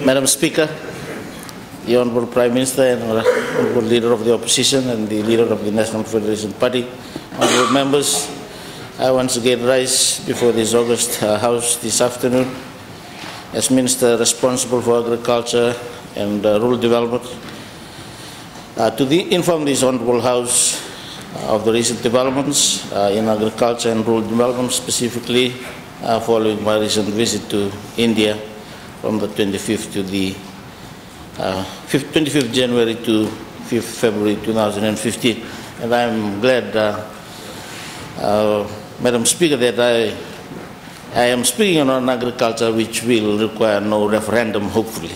Madam Speaker, the Honourable Prime Minister and Honourable Leader of the Opposition and the Leader of the National Federation Party, Honourable Members, I once again rise before this August House this afternoon as Minister responsible for Agriculture and Rural Development to inform this Honourable House of the recent developments in agriculture and rural development, specifically following my recent visit to India from the 25th to the 25th January to 5th February 2015. And I'm glad, Madam Speaker, that I am speaking on agriculture, which will require no referendum, hopefully.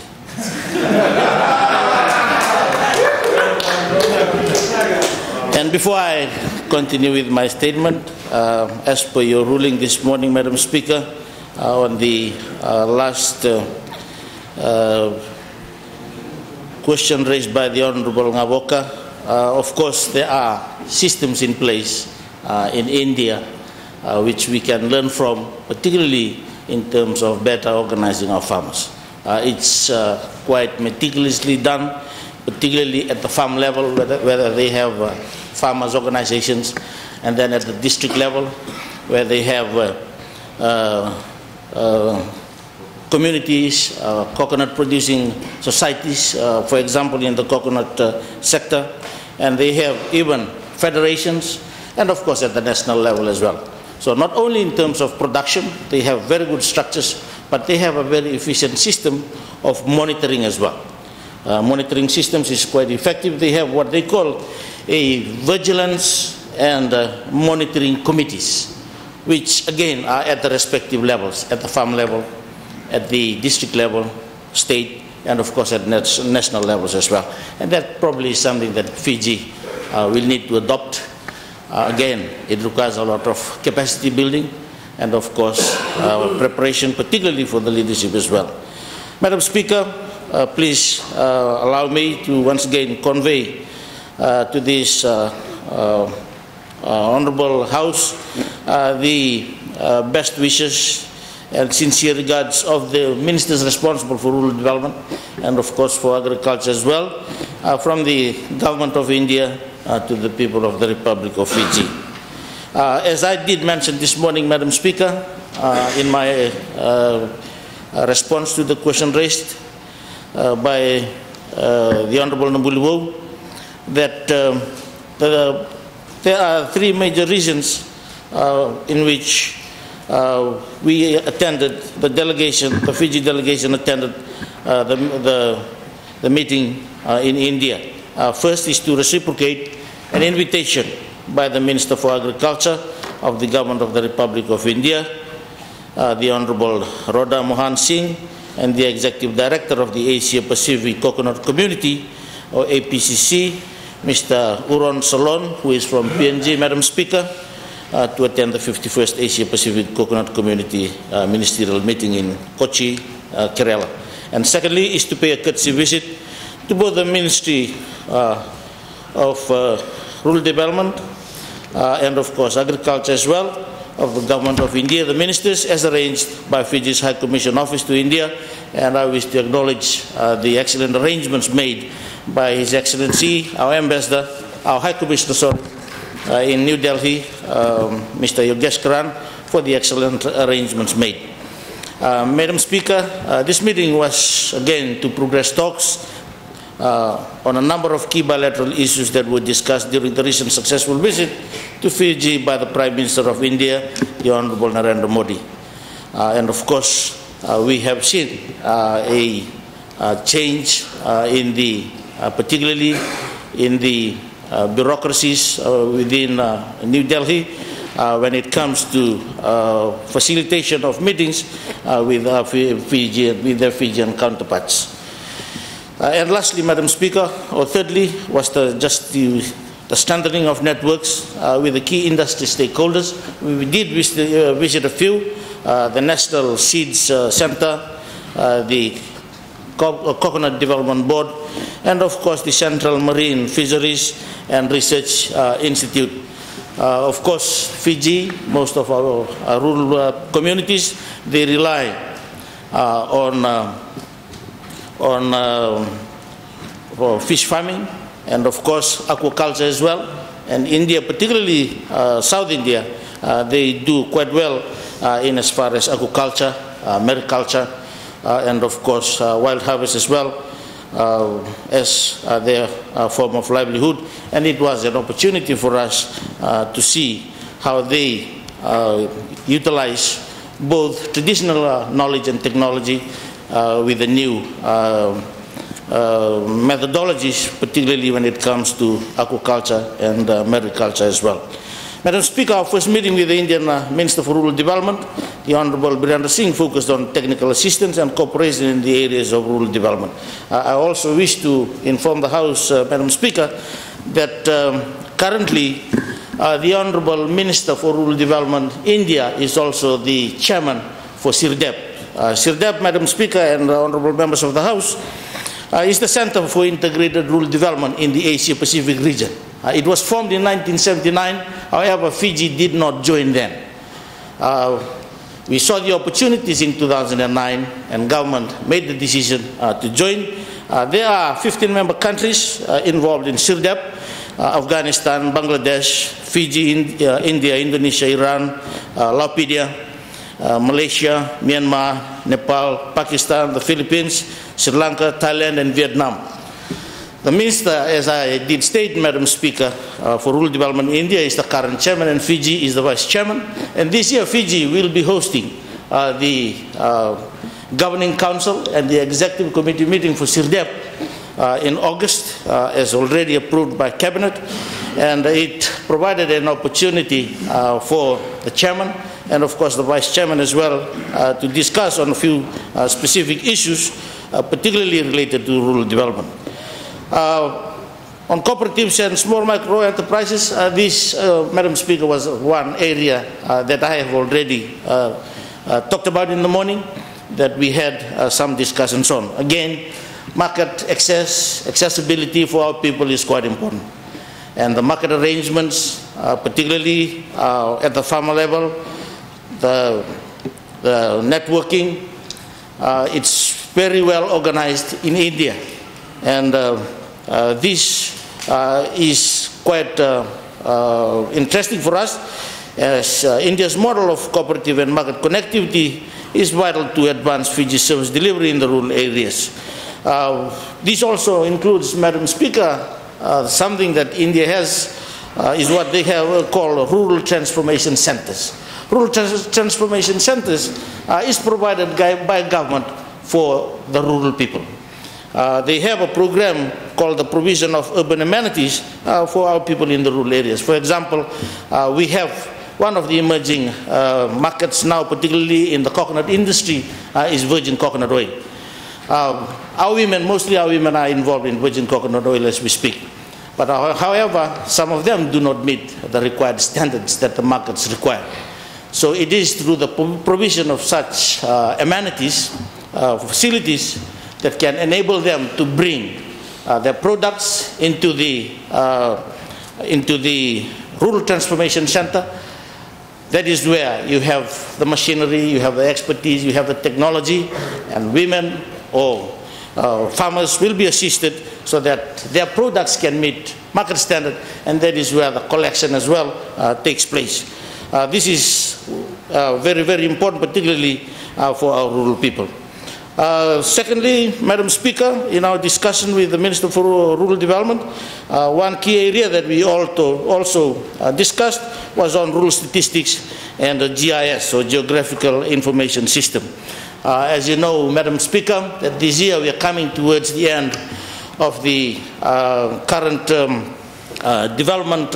And before I continue with my statement, as per your ruling this morning, Madam Speaker, on the last question raised by the Honourable Ngavoka, of course there are systems in place in India which we can learn from, particularly in terms of better organizing our farmers. It's quite meticulously done, particularly at the farm level, whether they have farmers organizations, and then at the district level, where they have communities, coconut producing societies, for example in the coconut sector, and they have even federations, and of course at the national level as well. So not only in terms of production, they have very good structures, but they have a very efficient system of monitoring as well. Monitoring systems is quite effective. They have what they call a vigilance and monitoring committees, which again are at the respective levels, at the farm level, at the district level, state, and of course at national levels as well. And that probably is something that Fiji will need to adopt. Again, it requires a lot of capacity building and of course preparation, particularly for the leadership as well. Madam Speaker, please allow me to once again convey to this Honourable House the best wishes and sincere regards of the ministers responsible for rural development and of course for agriculture as well, from the Government of India to the people of the Republic of Fiji. As I did mention this morning, Madam Speaker, in my response to the question raised by the Honourable Nabuliwo, that there are three major reasons in which we attended, the Fiji delegation attended the meeting in India. First is to reciprocate an invitation by the Minister for Agriculture of the Government of the Republic of India, the Honourable Rhoda Mohan Singh, and the Executive Director of the Asia Pacific Coconut Community, or APCC, Mr. Uron Salon, who is from PNG, Madam Speaker, to attend the 51st Asia Pacific Coconut Community Ministerial Meeting in Kochi, Kerala. And secondly is to pay a courtesy visit to both the Ministry of Rural Development and of course Agriculture as well of the Government of India, the ministers, as arranged by Fiji's High Commission Office to India. And I wish to acknowledge the excellent arrangements made by His Excellency, our Ambassador, our High Commissioner, in New Delhi, Mr. Yogesh Karan, for the excellent arrangements made. Madam Speaker, this meeting was again to progress talks on a number of key bilateral issues that were discussed during the recent successful visit to Fiji by the Prime Minister of India, the Honourable Narendra Modi. And of course, we have seen a change in the, particularly in the bureaucracies within New Delhi when it comes to facilitation of meetings with their Fijian counterparts. And lastly, Madam Speaker, or thirdly, was the strengthening of networks with the key industry stakeholders. We did visit a few, the National Seeds Center, the Coconut Development Board, and of course the Central Marine Fisheries and Research Institute. Of course, Fiji, most of our rural communities, they rely on for fish farming, and of course aquaculture as well. And India, particularly South India, they do quite well in as far as aquaculture, mariculture, and of course wild harvest as well as their form of livelihood. And it was an opportunity for us to see how they utilize both traditional knowledge and technology with the new methodologies, particularly when it comes to aquaculture and mariculture as well. Madam Speaker, our first meeting with the Indian Minister for Rural Development, the Honorable Birendra Singh, focused on technical assistance and cooperation in the areas of rural development. I also wish to inform the House, Madam Speaker, that currently the Honorable Minister for Rural Development, India, is also the chairman for SIRDEP. SIRDEP, Madam Speaker and honorable members of the House, is the Center for Integrated Rural Development in the Asia-Pacific region. It was formed in 1979, however, Fiji did not join then. We saw the opportunities in 2009 and government made the decision to join. There are 15 member countries involved in SIRDEP: Afghanistan, Bangladesh, Fiji, India, Indonesia, Iran, Laopedia, Malaysia, Myanmar, Nepal, Pakistan, the Philippines, Sri Lanka, Thailand, and Vietnam. The Minister, as I did state, Madam Speaker, for Rural Development in India is the current chairman and Fiji is the vice chairman. And this year Fiji will be hosting the Governing Council and the Executive Committee meeting for SIRDEP in August, as already approved by Cabinet. And it provided an opportunity for the chairman and of course the vice chairman as well to discuss on a few specific issues, particularly related to rural development. On cooperatives and small micro enterprises, this, Madam Speaker, was one area that I have already talked about in the morning, that we had some discussions on. Again, market accessibility for our people is quite important. And the market arrangements, particularly at the farmer level, the networking, it's very well organized in India. And this is quite interesting for us, as India's model of cooperative and market connectivity is vital to advance Fiji's service delivery in the rural areas. This also includes, Madam Speaker, something that India has, is what they have called rural transformation centers. Rural transformation centers is provided by government for the rural people. They have a program called the provision of urban amenities for our people in the rural areas. For example, we have one of the emerging markets now, particularly in the coconut industry, is virgin coconut oil. Our women, mostly our women, are involved in virgin coconut oil as we speak. But however, some of them do not meet the required standards that the markets require. So it is through the provision of such amenities, facilities, that can enable them to bring their products into the rural transformation center. That is where you have the machinery, you have the expertise, you have the technology, and women or farmers will be assisted so that their products can meet market standard, and that is where the collection as well takes place. This is very, very important, particularly for our rural people. Secondly, Madam Speaker, in our discussion with the Minister for Rural Development, one key area that we also discussed was on rural statistics and the GIS, or Geographical Information System. As you know, Madam Speaker, that this year we are coming towards the end of the current development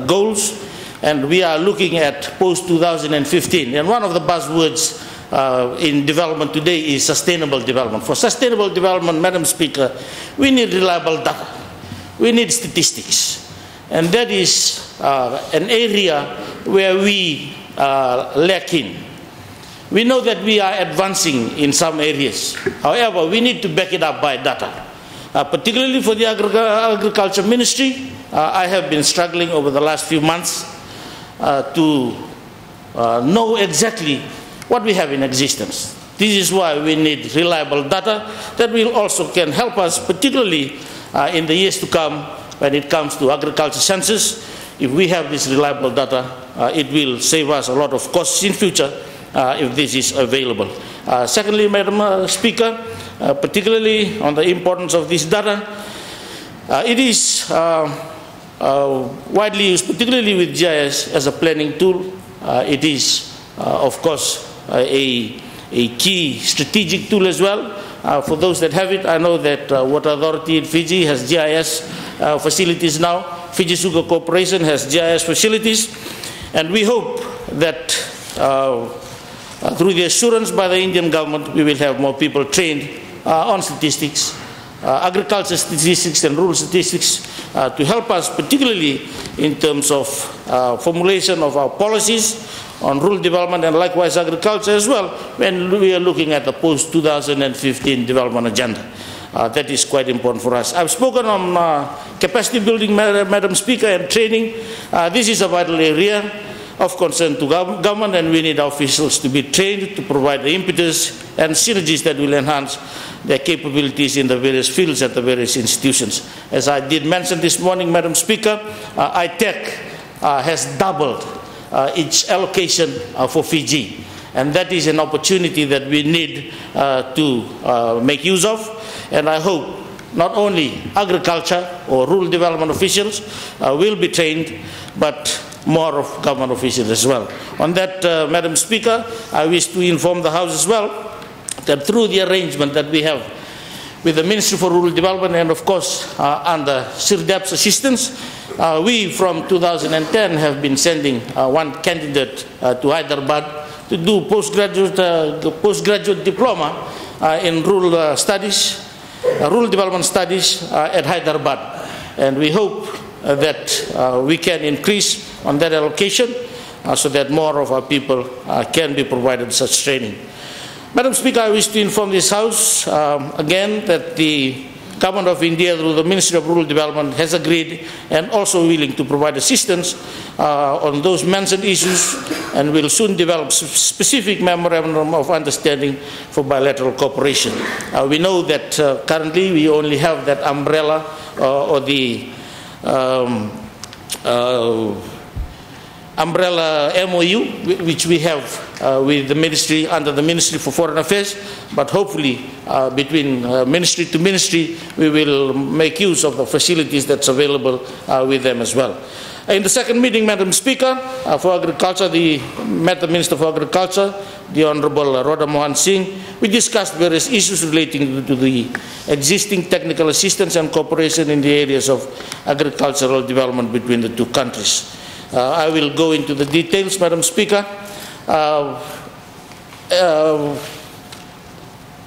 goals, and we are looking at post-2015. And one of the buzzwords in development today is sustainable development. For sustainable development, Madam Speaker, we need reliable data. We need statistics. And that is an area where we lack in. We know that we are advancing in some areas. However, we need to back it up by data. Particularly for the Agriculture Ministry, I have been struggling over the last few months to know exactly what we have in existence. This is why we need reliable data that will also can help us, particularly in the years to come when it comes to agriculture census. If we have this reliable data, it will save us a lot of costs in future if this is available. Secondly, Madam Speaker, particularly on the importance of this data, it is widely used, particularly with GIS as a planning tool. It is, of course, a key strategic tool as well. For those that have it, I know that Water Authority in Fiji has GIS facilities now. Fiji Sugar Corporation has GIS facilities. And we hope that through the assurance by the Indian government, we will have more people trained on statistics, agriculture statistics and rural statistics to help us, particularly in terms of formulation of our policies on rural development and likewise agriculture as well when we are looking at the post-2015 development agenda. That is quite important for us. I've spoken on capacity building, Madam Speaker, and training. This is a vital area of concern to government, and we need our officials to be trained to provide the impetus and synergies that will enhance their capabilities in the various fields at the various institutions. As I did mention this morning, Madam Speaker, ITEC has doubled its allocation for Fiji, and that is an opportunity that we need to make use of. And I hope not only agriculture or rural development officials will be trained, but more of government officials as well. On that, Madam Speaker, I wish to inform the House as well that through the arrangement that we have with the Ministry for Rural Development and of course under SIRDEP's assistance, we from 2010 have been sending one candidate to Hyderabad to do postgraduate diploma in rural studies, rural development studies at Hyderabad. And we hope that we can increase on that allocation so that more of our people can be provided such training. Madam Speaker, I wish to inform this House again that the Government of India through the Ministry of Rural Development has agreed and also willing to provide assistance on those mentioned issues and will soon develop specific memorandum of understanding for bilateral cooperation. We know that currently we only have that umbrella or the umbrella MOU which we have with the ministry under the Ministry for Foreign Affairs, but hopefully between ministry to ministry we will make use of the facilities that's available with them as well. In the second meeting, Madam Speaker, for Agriculture, met the Minister for Agriculture, the Honorable Radha Mohan Singh. We discussed various issues relating to the existing technical assistance and cooperation in the areas of agricultural development between the two countries. I will go into the details, Madam Speaker.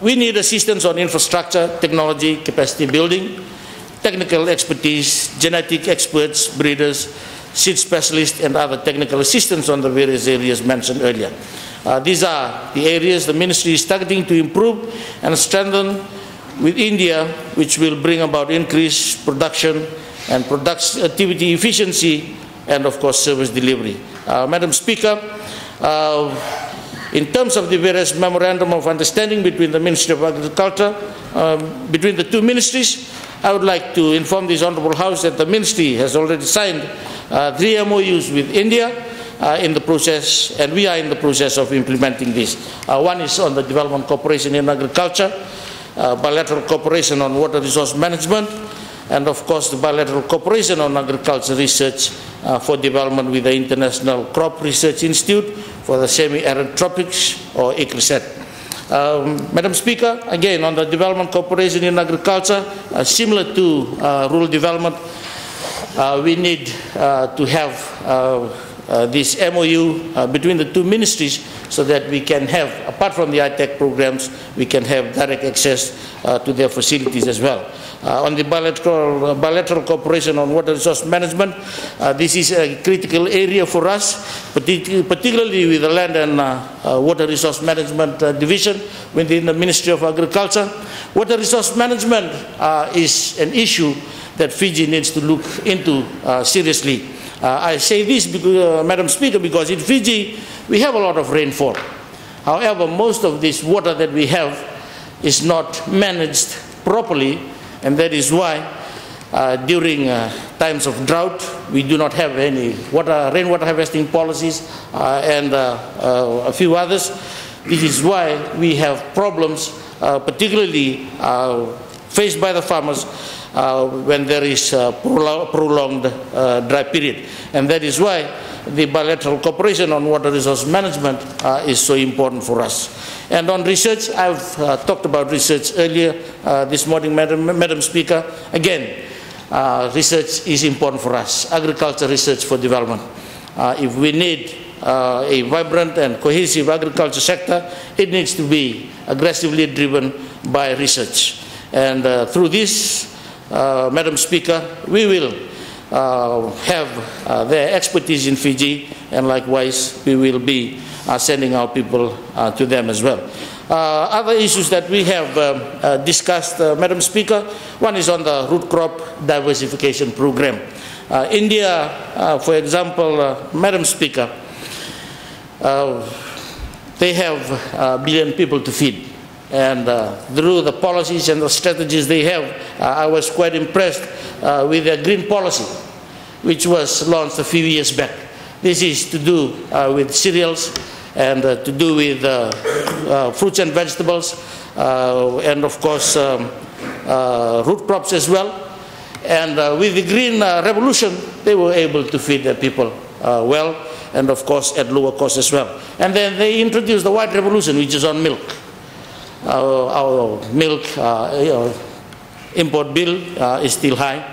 We need assistance on infrastructure, technology, capacity building, technical expertise, genetic experts, breeders, seed specialists, and other technical assistance on the various areas mentioned earlier. These are the areas the Ministry is targeting to improve and strengthen with India, which will bring about increased production and productivity efficiency and of course service delivery. Madam Speaker, in terms of the various memorandum of understanding between the Ministry of Agriculture, between the two ministries, I would like to inform this Honourable House that the Ministry has already signed 3 MOUs with India in the process, and we are in the process of implementing this. One is on the development cooperation in agriculture, bilateral cooperation on water resource management, and of course the bilateral cooperation on agriculture research for development with the International Crop Research Institute for the semi-arid tropics, or ICRISAT. Madam Speaker, again on the development cooperation in agriculture, similar to rural development, we need to have this MOU between the two ministries so that we can have, apart from the ITEC programs, we can have direct access to their facilities as well. On the bilateral cooperation on water resource management, this is a critical area for us, particularly with the Land and Water Resource Management Division within the Ministry of Agriculture. Water resource management is an issue that Fiji needs to look into seriously. I say this, because, Madam Speaker, because in Fiji we have a lot of rainfall. However, most of this water that we have is not managed properly, and that is why during times of drought we do not have any rainwater harvesting policies and a few others. This is why we have problems, particularly faced by the farmers when there is a prolonged dry period. And that is why the bilateral cooperation on water resource management is so important for us. And on research, I've talked about research earlier this morning, Madam Speaker. Again, research is important for us, agriculture research for development. If we need a vibrant and cohesive agriculture sector, it needs to be aggressively driven by research. And through this, Madam Speaker, we will have their expertise in Fiji, and likewise we will be sending our people to them as well. Other issues that we have discussed, Madam Speaker, one is on the root crop diversification program. India, for example, Madam Speaker, they have a billion people to feed. And through the policies and the strategies they have, I was quite impressed with their green policy, which was launched a few years back. This is to do with cereals and to do with fruits and vegetables, and of course root crops as well. And with the green revolution, they were able to feed their people well, and of course at lower cost as well. And then they introduced the white revolution, which is on milk. Our milk import bill is still high.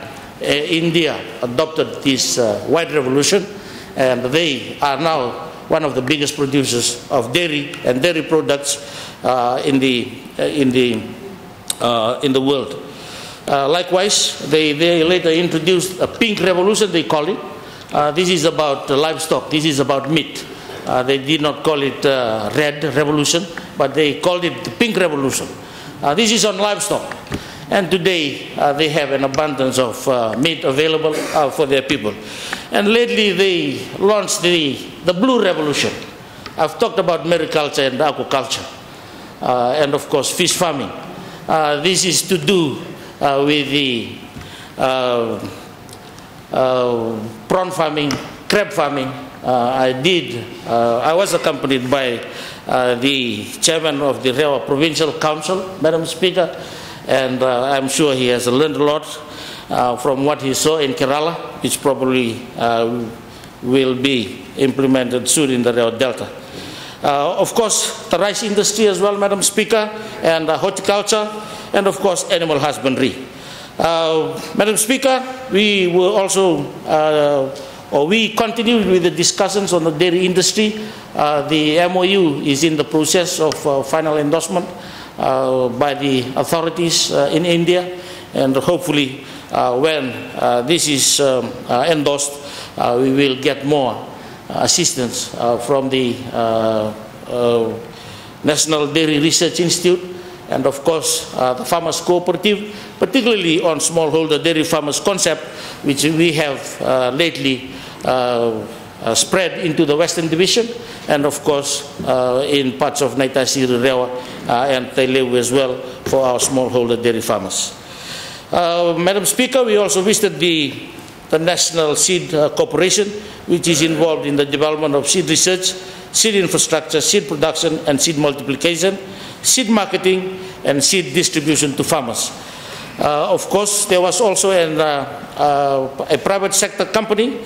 India adopted this white revolution, and they are now one of the biggest producers of dairy and dairy products in the world. Likewise, they later introduced a pink revolution, they call it. This is about livestock. This is about meat. They did not call it red revolution, but they called it the pink revolution. This is on livestock. And today they have an abundance of meat available for their people. And lately they launched the blue revolution. I've talked about mariculture and aquaculture, and of course fish farming. This is to do with the prawn farming, crab farming. I was accompanied by the chairman of the Rewa Provincial Council, Madam Speaker, and I'm sure he has learned a lot from what he saw in Kerala, which probably will be implemented soon in the Rewa Delta. Of course, the rice industry as well, Madam Speaker, and horticulture, and of course, animal husbandry. Madam Speaker, we were also we continued with the discussions on the dairy industry. The MOU is in the process of final endorsement by the authorities in India, and hopefully when this is endorsed, we will get more assistance from the National Dairy Research Institute, and of course the Farmers Cooperative, particularly on smallholder dairy farmers concept, which we have lately spread into the Western Division, and of course in parts of Naitasiri, Rewa, and Tailewu as well for our smallholder dairy farmers. Madam Speaker, we also visited the National Seed Corporation, which is involved in the development of seed research, seed infrastructure, seed production and seed multiplication, seed marketing and seed distribution to farmers. Of course, there was also a private sector company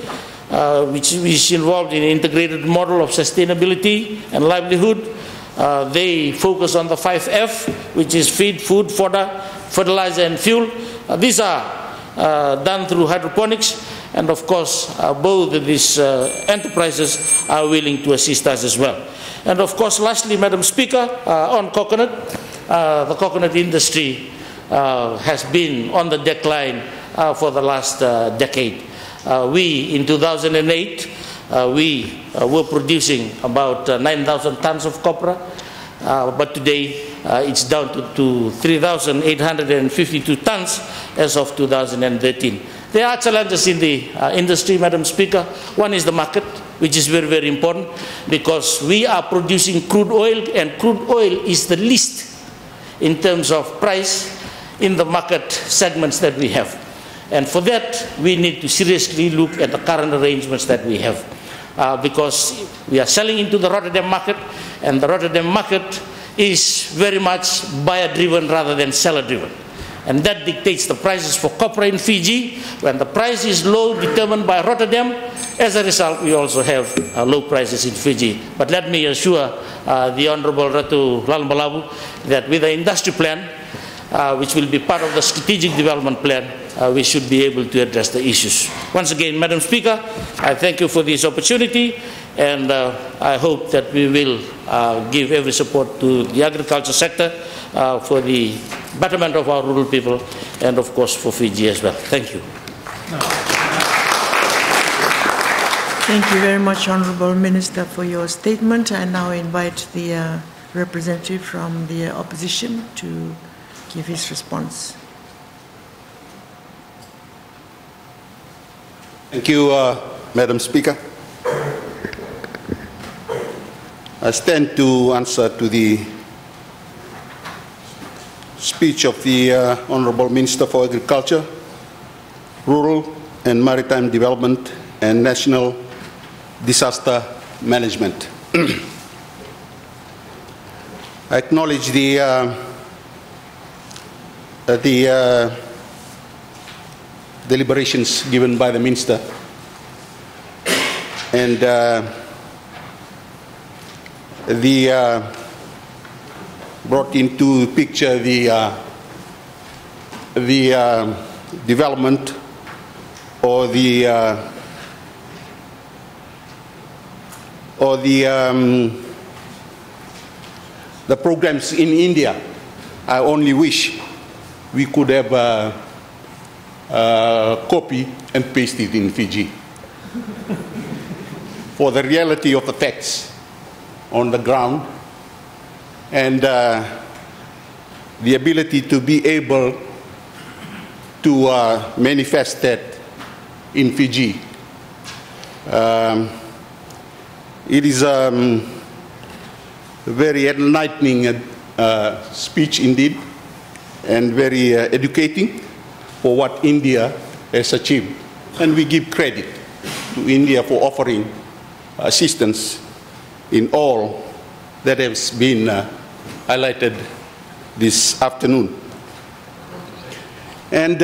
which is involved in an integrated model of sustainability and livelihood. They focus on the 5F, which is feed, food, fodder, fertilizer and fuel. These are done through hydroponics, and of course both of these enterprises are willing to assist us as well. And of course, lastly, Madam Speaker, on coconut, the coconut industry has been on the decline for the last decade. We, in 2008, we were producing about 9,000 tons of copra, but today it's down to 3,852 tons as of 2013. There are challenges in the industry, Madam Speaker. One is the market, which is very, very important, because we are producing crude oil, and crude oil is the least in terms of price in the market segments that we have. And for that, we need to seriously look at the current arrangements that we have. Because we are selling into the Rotterdam market, and the Rotterdam market is very much buyer-driven rather than seller-driven. And that dictates the prices for copra in Fiji. When the price is low, determined by Rotterdam, as a result, we also have low prices in Fiji. But let me assure the Honorable Ratu Lalambalabu that with the industry plan, which will be part of the strategic development plan, we should be able to address the issues. Once again, Madam Speaker, I thank you for this opportunity, and I hope that we will give every support to the agriculture sector for the betterment of our rural people, and of course for Fiji as well. Thank you. Thank you very much, Honourable Minister, for your statement. I now invite the representative from the opposition to give his response. Thank you, Madam Speaker. I stand to answer to the speech of the Honourable Minister for Agriculture, Rural and Maritime Development and National Disaster Management. I acknowledge the deliberations given by the Minister, and brought into picture the development or the programs in India. I only wish we could have copy and paste it in Fiji. For the reality of the facts on the ground, and the ability to be able to manifest that in Fiji. It is a very enlightening speech indeed, and very educating for what India has achieved. And we give credit to India for offering assistance in all that has been highlighted this afternoon. And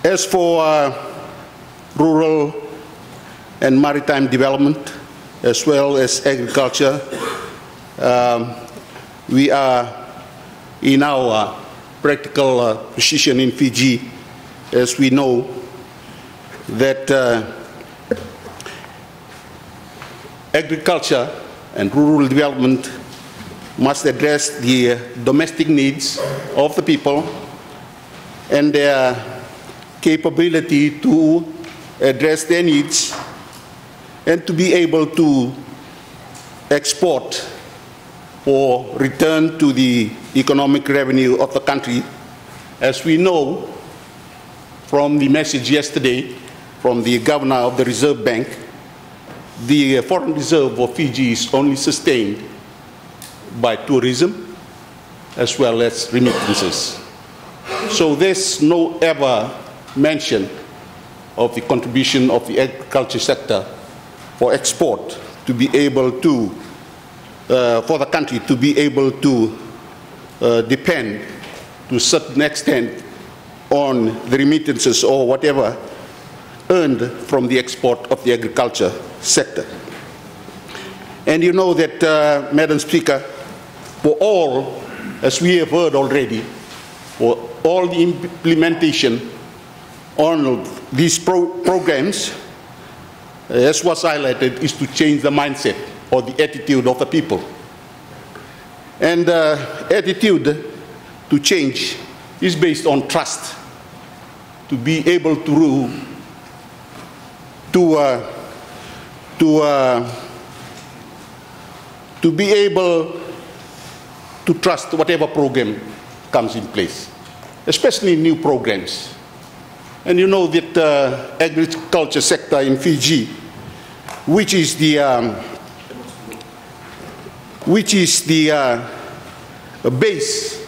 as for rural and maritime development, as well as agriculture, we are in our practical position in Fiji, as we know that agriculture and rural development must address the domestic needs of the people and their capability to address their needs and to be able to export or return to the economic revenue of the country. As we know from the message yesterday from the governor of the Reserve Bank, the foreign reserve of Fiji is only sustained by tourism as well as remittances. So there's no ever mention of the contribution of the agriculture sector for export to be able to, for the country to be able to depend to a certain extent on the remittances or whatever earned from the export of the agriculture sector. And you know that, Madam Speaker, for all, as we have heard already, for all the implementation on these programs, as was highlighted, is to change the mindset or the attitude of the people. And attitude to change is based on trust, to be able to be able to trust whatever program comes in place. especially new programs. And you know that the agriculture sector in Fiji, which is the base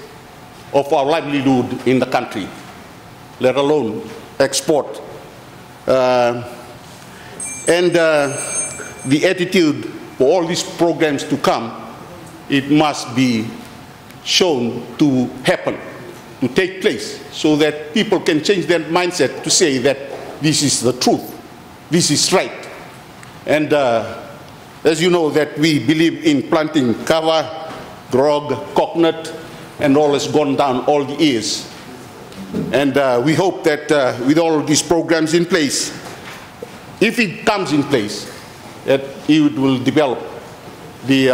of our livelihood in the country, let alone export. And the attitude for all these programs to come, it must be shown to happen, to take place, so that people can change their mindset to say that this is the truth, this is right. And as you know, that we believe in planting kava, grog, coconut, and all has gone down all the years. And we hope that with all these programs in place, if it comes in place, that it will develop the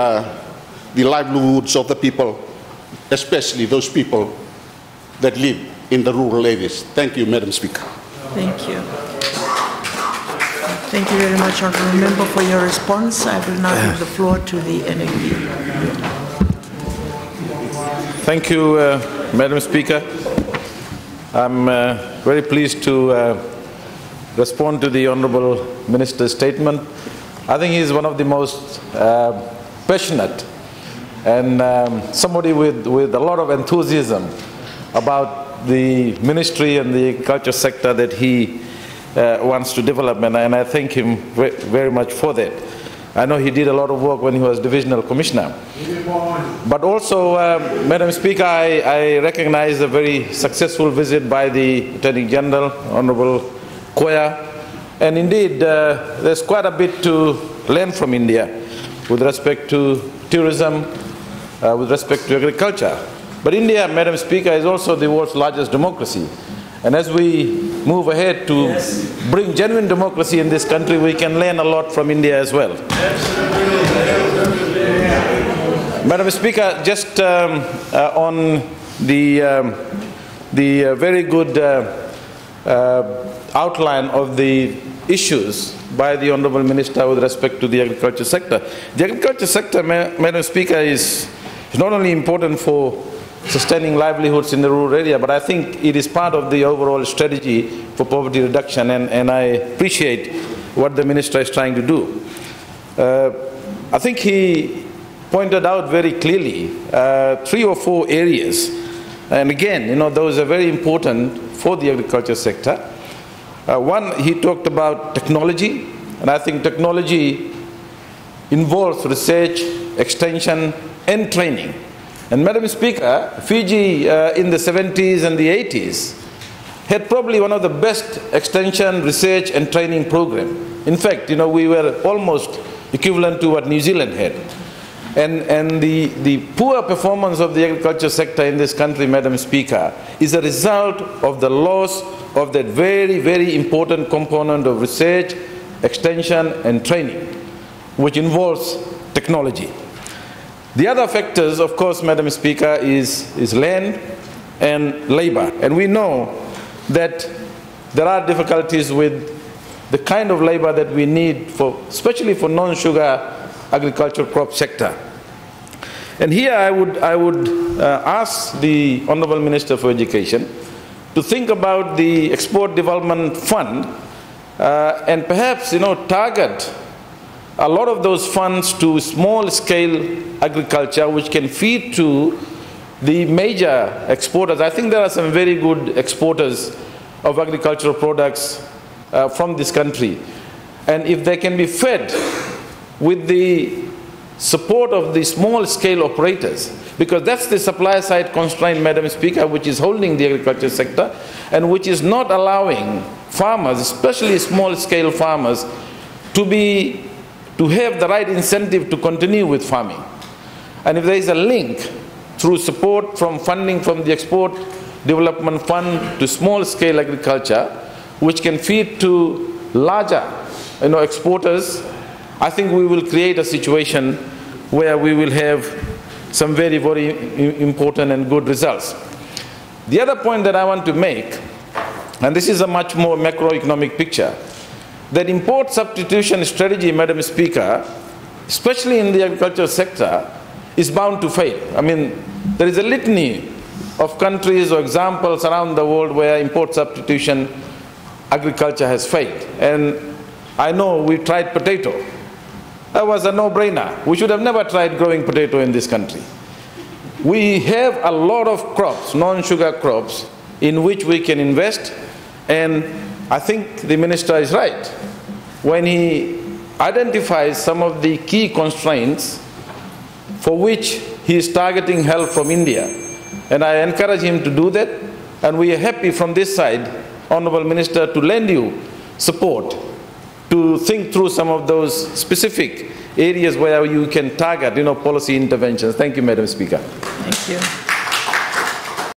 livelihoods of the people, especially those people that live in the rural areas. Thank you, Madam Speaker. Thank you. Thank you very much, Honourable Member, for your response. I will now give the floor to the NLD. Thank you, Madam Speaker. I'm very pleased to respond to the Honourable Minister's statement. I think he's one of the most passionate and somebody with a lot of enthusiasm about the ministry and the agriculture sector that he wants to develop, and I thank him very much for that. I know he did a lot of work when he was Divisional Commissioner. But also, Madam Speaker, I recognize a very successful visit by the Attorney General, Honourable Koya, and indeed there's quite a bit to learn from India with respect to tourism, with respect to agriculture. But India, Madam Speaker, is also the world's largest democracy. And as we move ahead to bring genuine democracy in this country, we can learn a lot from India as well. Madam Speaker, just on the very good outline of the issues by the Honourable Minister with respect to the agriculture sector. The agriculture sector, Madam Speaker, is not only important for sustaining livelihoods in the rural area, but I think it is part of the overall strategy for poverty reduction, and I appreciate what the Minister is trying to do. I think he pointed out very clearly 3 or 4 areas, and again, you know, those are very important for the agriculture sector. One, he talked about technology, and I think technology involves research, extension, and training. And Madam Speaker, Fiji in the 70s and the 80s had probably one of the best extension, research, and training program. In fact, you know, we were almost equivalent to what New Zealand had. And the poor performance of the agriculture sector in this country, Madam Speaker, is a result of the loss of that very, very important component of research, extension, and training, which involves technology. The other factors, of course, Madam Speaker, is land and labor. And we know that there are difficulties with the kind of labor that we need, especially for non-sugar agricultural crop sector. And here I would ask the Honourable Minister for Education to think about the Export Development Fund and perhaps, you know, target a lot of those funds to small-scale agriculture, which can feed to the major exporters. I think there are some very good exporters of agricultural products from this country. And if they can be fed with the support of the small-scale operators, because that's the supply-side constraint, Madam Speaker, which is holding the agriculture sector and which is not allowing farmers, especially small-scale farmers, to have the right incentive to continue with farming. And if there is a link through support from funding from the Export Development Fund to small-scale agriculture, which can feed to larger, you know, exporters, I think we will create a situation where we will have some very, very important and good results. The other point that I want to make, and this is a much more macroeconomic picture, that import substitution strategy, Madam Speaker, especially in the agricultural sector, is bound to fail. I mean, there is a litany of countries or examples around the world where import substitution agriculture has failed. And I know we tried potato. That was a no-brainer. We should have never tried growing potato in this country. We have a lot of crops, non-sugar crops, in which we can invest, and I think the minister is right when he identifies some of the key constraints for which he is targeting help from India. And I encourage him to do that, and we are happy from this side, Honourable Minister, to lend you support to think through some of those specific areas where you can target, policy interventions. Thank you, Madam Speaker. Thank you.